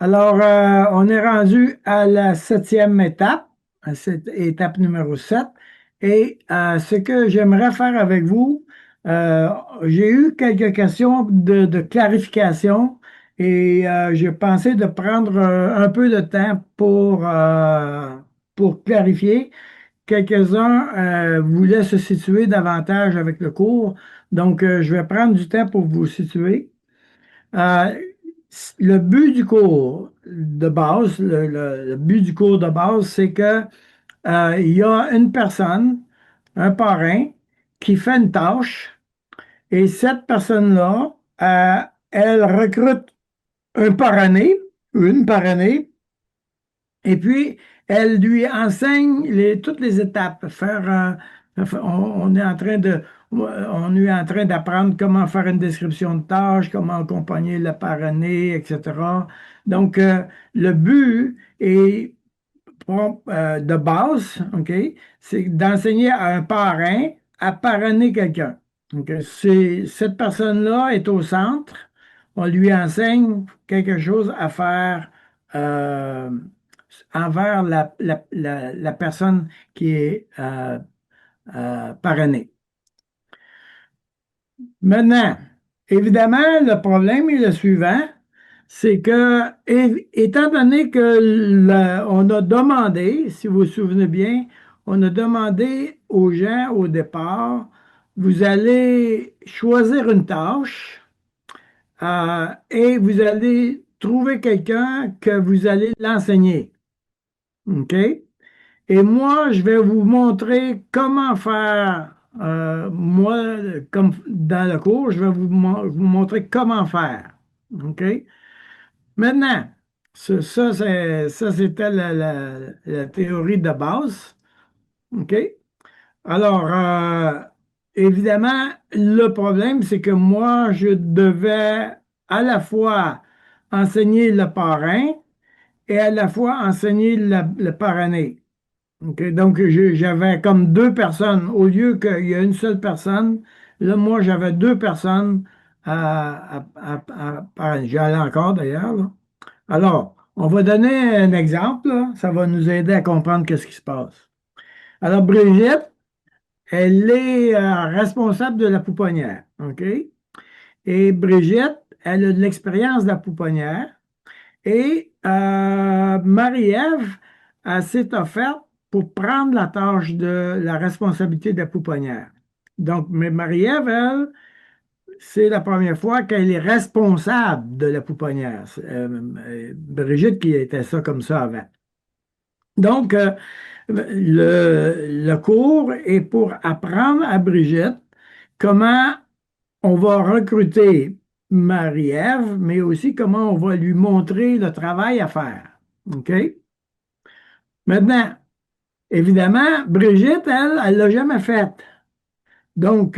Alors, on est rendu à la septième étape, à cette étape numéro 7. Et ce que j'aimerais faire avec vous, euh, j'ai eu quelques questions de clarification et j'ai pensé de prendre un peu de temps pour clarifier. Quelques-uns voulaient se situer davantage avec le cours, donc je vais prendre du temps pour vous situer. Euh, le but du cours de base, le but du cours de base, c'est que il y a une personne, un parrain, qui fait une tâche et cette personne-là, elle recrute un parrainé, une parrainée, et puis elle lui enseigne toutes les étapes. On est en train on est en train d'apprendre comment faire une description de tâche, comment accompagner le parrainé, etc. Donc, le but est de base, OK, c'est d'enseigner à un parrain à parrainer quelqu'un. Donc, cette personne-là est au centre. On lui enseigne quelque chose à faire euh, envers la personne qui est parrainée. Maintenant, évidemment, le problème est le suivant, c'est que, étant donné que on a demandé, si vous vous souvenez bien, on a demandé aux gens au départ, vous allez choisir une tâche et vous allez trouver quelqu'un que vous allez l'enseigner. OK? Et moi, je vais vous montrer comment faire. Moi, comme dans le cours, je vais vous montrer comment faire. OK? Maintenant, ça, c'était la théorie de base. OK? Alors, évidemment, le problème, c'est que moi, je devais à la fois enseigner le parrain et à la fois enseigner le parrainé. OK? Donc, j'avais comme deux personnes. Au lieu qu'il y ait une seule personne, là, moi, j'avais deux personnes parrainer. J'y allais encore d'ailleurs, là. Alors, on va donner un exemple, là. Ça va nous aider à comprendre qu'est-ce qui se passe. Alors, Brigitte, elle est responsable de la pouponnière. OK? Et Brigitte, elle a de l'expérience de la pouponnière. Et Marie-Ève, elle s'est offerte pour prendre la tâche de la responsabilité de la pouponnière. Donc, mais Marie-Ève, elle, c'est la première fois qu'elle est responsable de la pouponnière. Brigitte qui était ça comme ça avant. Donc, le cours est pour apprendre à Brigitte comment on va recruter Marie-Ève, mais aussi comment on va lui montrer le travail à faire. OK? Maintenant, évidemment, Brigitte, elle l'a jamais faite. Donc,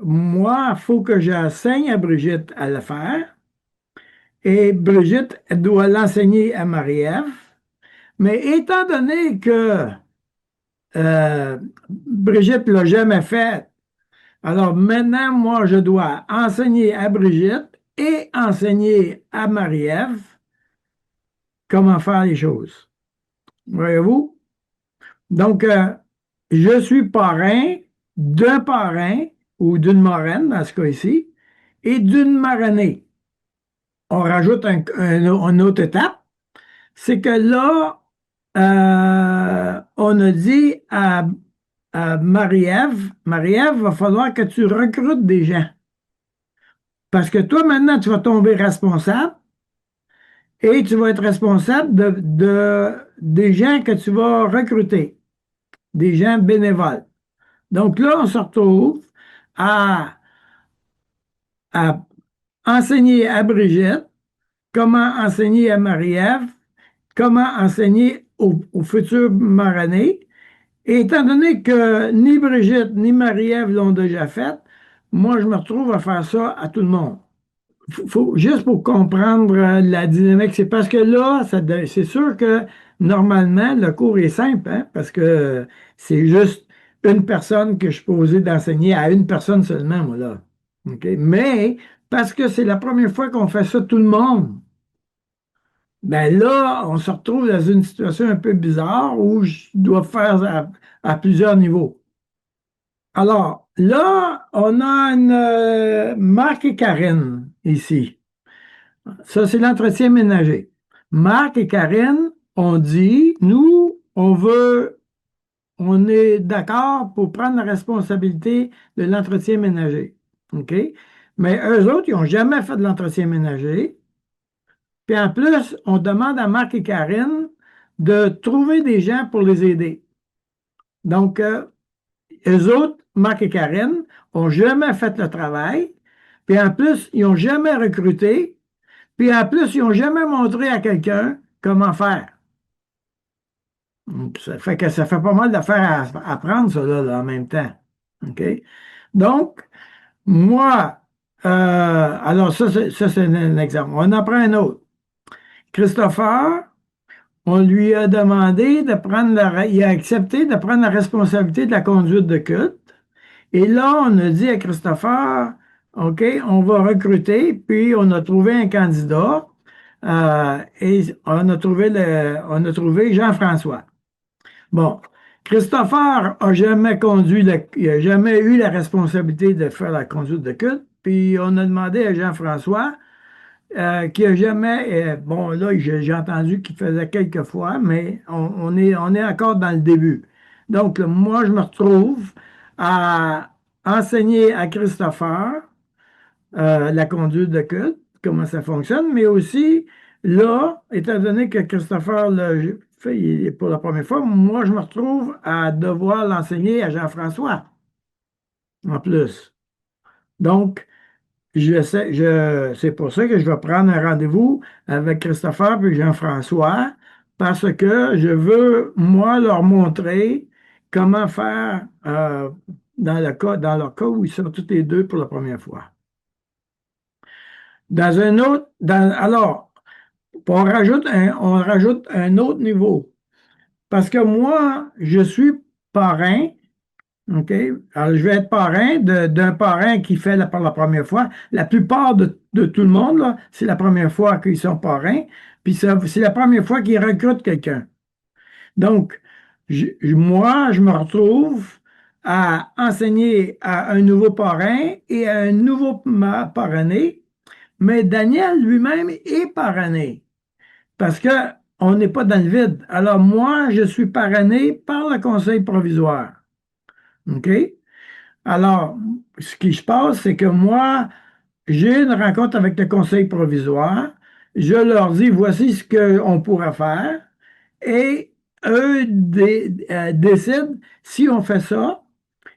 moi, il faut que j'enseigne à Brigitte à le faire. Et Brigitte, elle doit l'enseigner à Marie-Ève. Mais étant donné que euh, Brigitte ne l'a jamais fait, alors maintenant, moi, je dois enseigner à Brigitte et enseigner à Marie-Ève comment faire les choses. Voyez-vous? Donc, je suis parrain d'un parrain ou d'une marraine, dans ce cas-ci, et d'une marrainée. On rajoute une autre étape, c'est que là, on a dit à Marie-Ève, Marie-Ève, va falloir que tu recrutes des gens. Parce que toi, maintenant, tu vas tomber responsable et tu vas être responsable des gens que tu vas recruter, des gens bénévoles. Donc là, on se retrouve à, à enseigner à Brigitte comment enseigner à Marie-Ève, comment enseigner aux futurs marrainés. Et étant donné que ni Brigitte ni Marie-Ève l'ont déjà fait, moi, je me retrouve à faire ça à tout le monde. Juste pour comprendre la dynamique, c'est parce que là, c'est sûr que normalement, le cours est simple, hein, parce que c'est juste une personne que je suis posé d'enseigner à une personne seulement, moi, là. OK? Mais parce que c'est la première fois qu'on fait ça tout le monde, Ben là, on se retrouve dans une situation un peu bizarre où je dois faire à plusieurs niveaux. Alors, là, on a une Marc et Karine ici. Ça, c'est l'entretien ménager. Marc et Karine ont dit, nous, on est d'accord pour prendre la responsabilité de l'entretien ménager. OK? Mais eux autres, ils n'ont jamais fait de l'entretien ménager. Puis en plus, on demande à Marc et Karine de trouver des gens pour les aider. Donc, eux autres, Marc et Karine, ont jamais fait le travail. Puis en plus, ils n'ont jamais recruté. Puis en plus, ils n'ont jamais montré à quelqu'un comment faire. Ça fait que ça fait pas mal d'affaires à apprendre, ça, là, en même temps. OK? Donc, moi, alors ça, c'est un exemple. On en prend un autre. Christopher, on lui a demandé de prendre il a accepté de prendre la responsabilité de la conduite de culte. Et là, on a dit à Christopher, OK, on va recruter, puis on a trouvé un candidat, et on a trouvé Jean-François. Bon, Christopher a jamais conduit, il a jamais eu la responsabilité de faire la conduite de culte, puis on a demandé à Jean-François, qui a jamais, bon là j'ai entendu qu'il faisait quelques fois, mais on est encore dans le début. Donc moi je me retrouve à enseigner à Christopher la conduite de culte, comment ça fonctionne, mais aussi là, étant donné que Christopher l'a fait pour la première fois, moi je me retrouve à devoir l'enseigner à Jean-François en plus. Donc, c'est pour ça que je vais prendre un rendez-vous avec Christopher et Jean-François, parce que je veux, moi, leur montrer comment faire dans leur cas où ils sont tous les deux pour la première fois. Dans un autre, alors, on rajoute un autre niveau. Parce que moi, je suis parrain. OK? Alors, je vais être parrain d'un parrain qui fait pour la première fois. La plupart de tout le monde, là, c'est la première fois qu'ils sont parrains. Puis c'est la première fois qu'ils recrutent quelqu'un. Donc, moi, je me retrouve à enseigner à un nouveau parrain et à un nouveau parrainé. Mais Daniel lui-même est parrainé parce que on n'est pas dans le vide. Alors, moi, je suis parrainé par le conseil provisoire. OK? Alors, ce qui se passe, c'est que moi, j'ai une rencontre avec le conseil provisoire. Je leur dis, voici ce qu'on pourra faire. Et eux décident si on fait ça.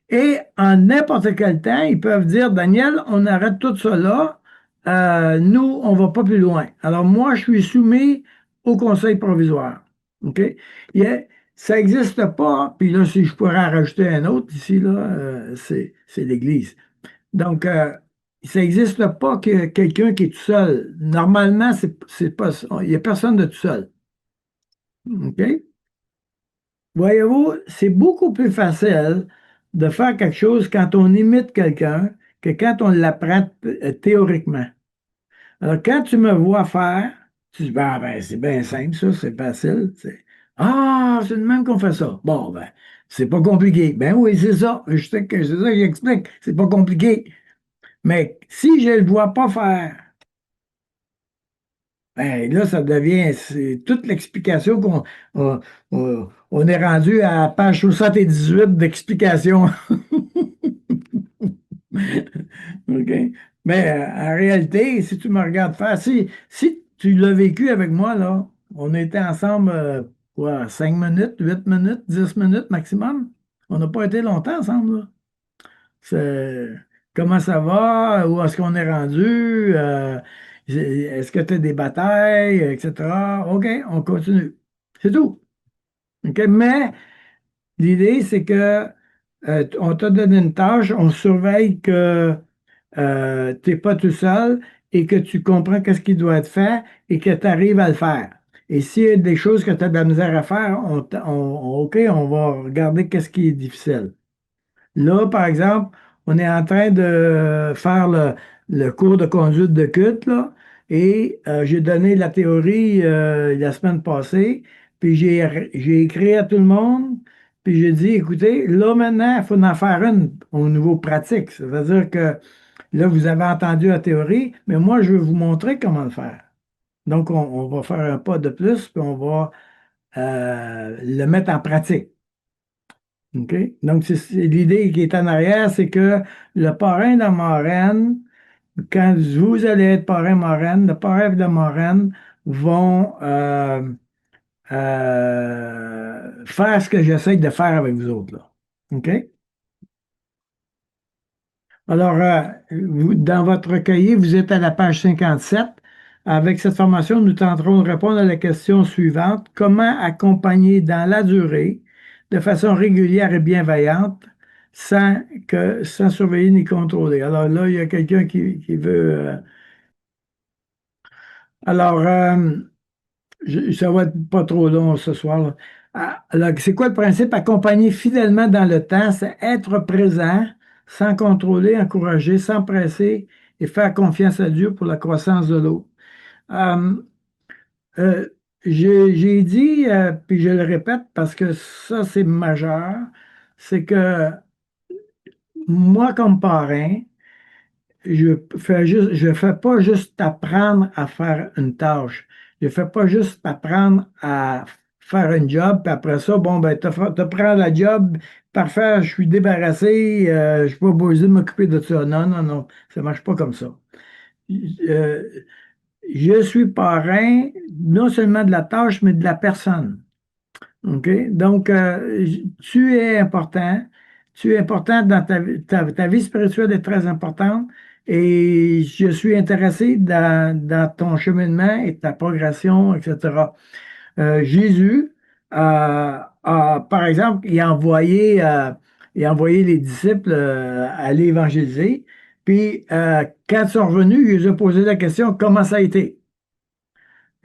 Et en n'importe quel temps, ils peuvent dire, Daniel, on arrête tout ça là. Nous, on ne va pas plus loin. Alors, moi, je suis soumis au conseil provisoire. OK? Il y a- Ça n'existe pas. Puis là, si je pourrais en rajouter un autre ici, là, c'est l'Église. Donc, ça n'existe pas que quelqu'un qui est tout seul. Normalement, c'est pas ça. Il n'y a personne de tout seul. OK? Voyez-vous, c'est beaucoup plus facile de faire quelque chose quand on imite quelqu'un que quand on l'apprend théoriquement. Alors, quand tu me vois faire, tu dis, ben, c'est bien simple, ça, c'est facile. Ah, c'est de même qu'on fait ça. Bon, ben, c'est pas compliqué. Ben oui, c'est ça. Je sais que c'est ça que j'explique. C'est pas compliqué. Mais si je ne le vois pas faire, ben, là, ça devient c'est toute l'explication on est rendu à la page 78 d'explication. OK? Mais en réalité, si tu me regardes faire, si tu l'as vécu avec moi, là, on était ensemble, quoi, 5 minutes, 8 minutes, 10 minutes maximum. On n'a pas été longtemps ensemble, là. C'est- Comment ça va? Où est-ce qu'on est rendu? Est-ce que tu as des batailles, etc. OK, on continue. C'est tout. OK? Mais l'idée, c'est que on t'a donné une tâche, on surveille que tu n'es pas tout seul et que tu comprends qu'est-ce qui doit être fait et que tu arrives à le faire. Et s'il y a des choses que tu as de la misère à faire, OK, on va regarder qu'est-ce qui est difficile. Là, par exemple, on est en train de faire le cours de conduite de culte, là. et j'ai donné la théorie la semaine passée, puis j'ai écrit à tout le monde, puis j'ai dit, écoutez, là maintenant, il faut en faire une au niveau pratique. Ça veut dire que là, vous avez entendu la théorie, mais moi, je vais vous montrer comment le faire. Donc, on va faire un pas de plus, puis on va le mettre en pratique. OK? Donc, l'idée qui est en arrière, c'est que le parrain de la marraine, quand vous allez être parrain-marraine, le parrain et la marraine vont faire ce que j'essaie de faire avec vous autres, là. OK? Alors, dans votre cahier, vous êtes à la page 57. Avec cette formation, nous tenterons de répondre à la question suivante. Comment accompagner dans la durée, de façon régulière et bienveillante, sans surveiller ni contrôler? Alors là, il y a quelqu'un qui veut... alors, ça va être pas trop long ce soir, là. Alors, c'est quoi le principe? Accompagner fidèlement dans le temps, c'est être présent, sans contrôler, encourager, sans presser et faire confiance à Dieu pour la croissance de l'autre. Euh, euh, j'ai dit, puis je le répète parce que ça, c'est majeur, c'est que moi, comme parrain, je fais pas juste apprendre à faire une tâche. Je fais pas juste apprendre à faire un job, puis après ça, bon, ben, te prends la job, parfait, je suis débarrassé, je suis pas obligé de m'occuper de ça. Non, non, non, ça marche pas comme ça. Euh, je suis parrain non seulement de la tâche, mais de la personne. OK? Donc, tu es important. Tu es important dans ta vie spirituelle est très importante et je suis intéressé dans ton cheminement et ta progression, etc. Jésus, par exemple, il a envoyé les disciples aller évangéliser. Puis, quand ils sont revenus, il les a posé la question, comment ça a été?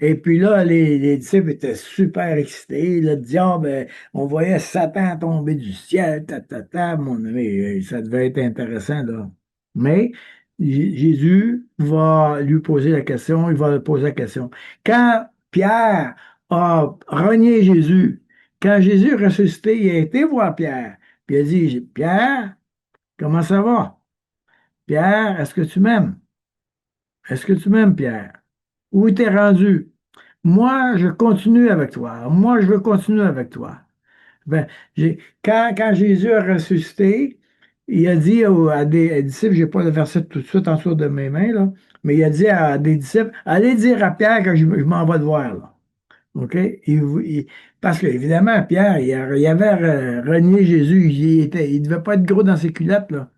Et puis là, les disciples étaient super excités. Le diable, on voyait Satan tomber du ciel, mon ami, ça devait être intéressant, là. Mais Jésus va lui poser la question, il va lui poser la question. Quand Pierre a renié Jésus, quand Jésus est ressuscité, il a été voir Pierre. Puis il a dit, Pierre, comment ça va? Pierre, est-ce que tu m'aimes? Est-ce que tu m'aimes, Pierre? Où t'es rendu? Moi, je continue avec toi. Moi, je veux continuer avec toi. Ben, quand Jésus a ressuscité, il a dit à des disciples, je n'ai pas le verset tout de suite en dessous de mes mains, là, mais il a dit à des disciples, allez dire à Pierre que je m'en vais le voir, là. OK? Parce qu'évidemment, Pierre, il avait renié Jésus. Il devait pas être gros dans ses culottes, là.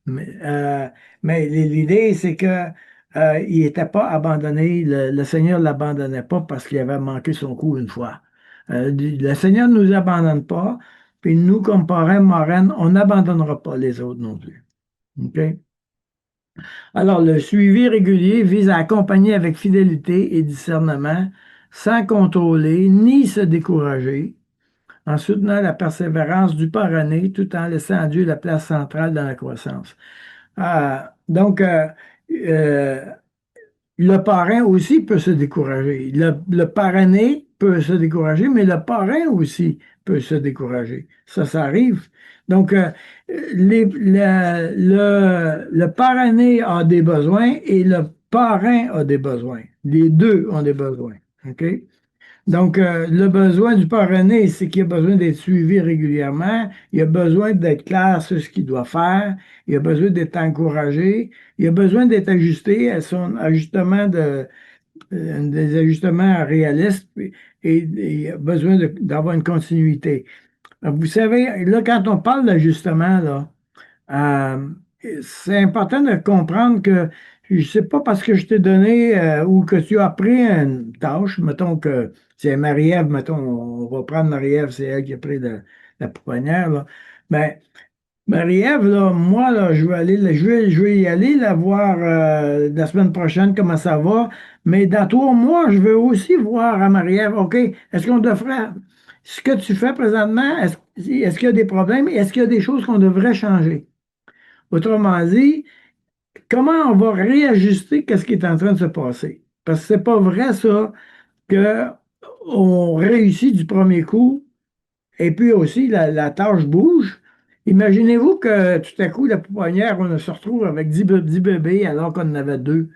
Mais l'idée, c'est que il n'était pas abandonné. Le Seigneur ne l'abandonnait pas parce qu'il avait manqué son coup une fois. Le Seigneur ne nous abandonne pas. Puis nous, comme parrains, marraines, on n'abandonnera pas les autres non plus. OK? Alors, le suivi régulier vise à accompagner avec fidélité et discernement, sans contrôler ni se décourager, en soutenant la persévérance du parrainé tout en laissant à Dieu la place centrale dans la croissance. Donc, euh, le parrain aussi peut se décourager. Le parrainé peut se décourager, mais le parrain aussi peut se décourager. Ça arrive. Donc, le parrainé a des besoins et le parrain a des besoins. Les deux ont des besoins. OK? Donc, le besoin du parrainé, c'est qu'il a besoin d'être suivi régulièrement, il a besoin d'être clair sur ce qu'il doit faire, il a besoin d'être encouragé, il a besoin d'être ajusté à son ajustement des ajustements réalistes et il a besoin d'avoir une continuité. Vous savez, là, quand on parle d'ajustement, là, euh, c'est important de comprendre que je sais pas parce que je t'ai donné ou que tu as pris une tâche, mettons que c'est Marie-Ève, mettons, on va prendre Marie-Ève, c'est elle qui a pris la pouponnière, là. Ben, Marie-Ève, là, moi, là, je vais y aller la voir la semaine prochaine, comment ça va. Mais dans 3 mois, je veux aussi voir à Marie-Ève, OK, est-ce qu'on devrait, ce que tu fais présentement, est-ce qu'il y a des problèmes? Est-ce qu'il y a des choses qu'on devrait changer? Autrement dit, comment on va réajuster ce qui est en train de se passer? Parce que c'est pas vrai, ça, que on réussit du premier coup et puis aussi la tâche bouge. Imaginez-vous que tout à coup, la pouponnière, on se retrouve avec 10 bébés alors qu'on en avait deux.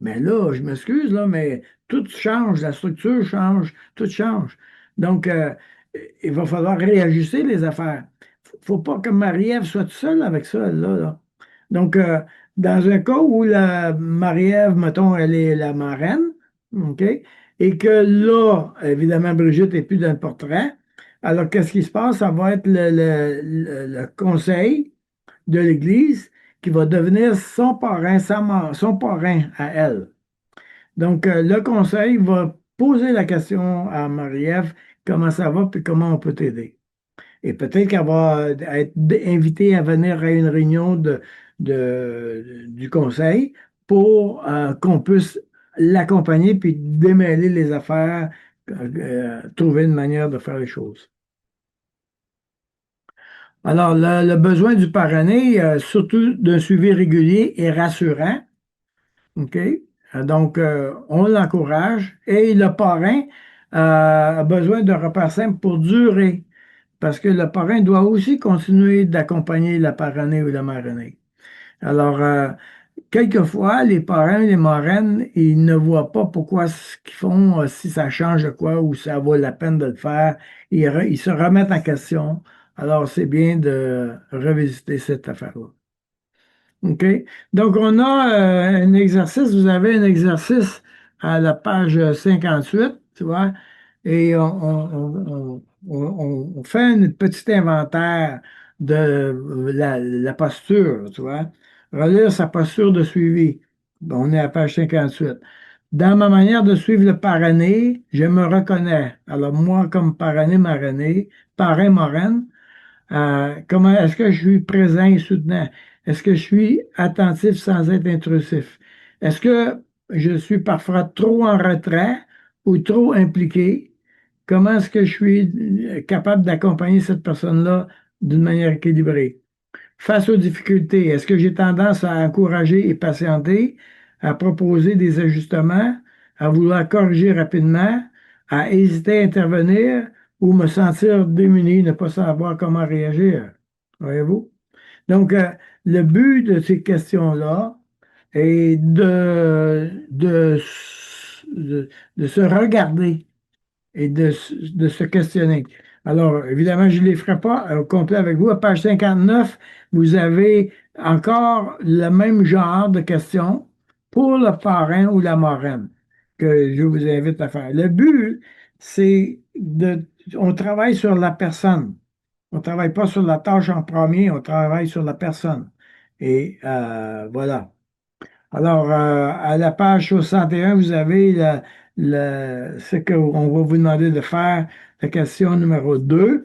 Mais là, je m'excuse, là, mais tout change, la structure change, tout change. Donc, il va falloir réajuster les affaires. Faut pas que Marie-Ève soit toute seule avec ça, là. Donc, dans un cas où la Marie-Ève, mettons, elle est la marraine, OK, et que là, évidemment, Brigitte n'est plus dans le portrait, alors qu'est-ce qui se passe? Ça va être le conseil de l'Église qui va devenir son parrain, son parrain à elle. Donc, le conseil va poser la question à Marie-Ève, comment ça va, puis comment on peut t'aider. Et peut-être qu'elle va être invitée à venir à une réunion du conseil pour qu'on puisse l'accompagner puis démêler les affaires, trouver une manière de faire les choses. Alors, le besoin du parrainé, surtout d'un suivi régulier et rassurant, OK? Donc, on l'encourage et le parrain a besoin d'un repas simple pour durer parce que le parrain doit aussi continuer d'accompagner la parrainée ou la marrainée. Alors, quelquefois, les parrains et les marraines, ils ne voient pas pourquoi ce qu'ils font, si ça change de quoi ou ça vaut la peine de le faire. Ils se remettent en question. Alors, c'est bien de revisiter cette affaire-là. OK. Donc, on a un exercice, vous avez un exercice à la page 58, tu vois, et on fait un petit inventaire de la posture, tu vois. Relire sa posture de suivi. Bon, on est à la page 58. Dans ma manière de suivre le parrainé, je me reconnais. Alors, moi, comme parrainé, marrainé, parrain, marraine, comment est-ce que je suis présent et soutenant? Est-ce que je suis attentif sans être intrusif? Est-ce que je suis parfois trop en retrait ou trop impliqué? Comment est-ce que je suis capable d'accompagner cette personne-là d'une manière équilibrée? Face aux difficultés, est-ce que j'ai tendance à encourager et patienter, à proposer des ajustements, à vouloir corriger rapidement, à hésiter à intervenir ou me sentir démuni, ne pas savoir comment réagir? Voyez-vous? Donc, le but de ces questions-là est de se regarder et de se questionner. Alors, évidemment, je ne les ferai pas au complet avec vous. À page 59, vous avez encore le même genre de questions pour le parrain ou la marraine que je vous invite à faire. Le but, c'est on travaille sur la personne. On ne travaille pas sur la tâche en premier, on travaille sur la personne. Et voilà. Alors, à la page 61, vous avez ce qu'on va vous demander de faire, la question numéro 2.